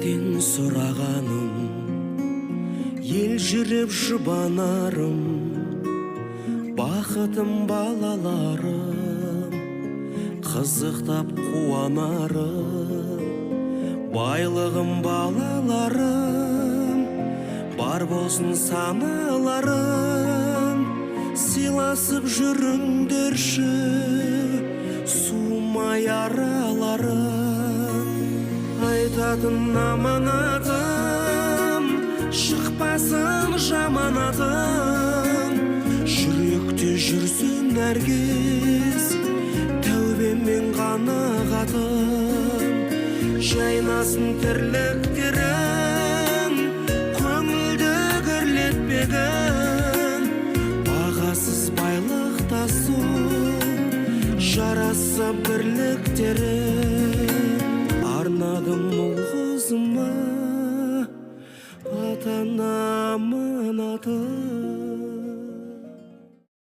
Ерліктен сұрағаным, ел жүріп жұбанарым, бақытым балаларым, қызықтап қуанарым, байлығым балаларым, бар болсын саналарым, сыйласып жүріңдерші, суымай араларым. Айтатын аманатым, шықпасын жаманатым, жүректе жүрсін әркез, тәубеммен қанағатым, жайнасын тірліктерім, көңілді кірлетпегім, бағасыз байлықтасу, жараса бірліктерім. Арнадым ұл-қызыма ата-ана аманатын.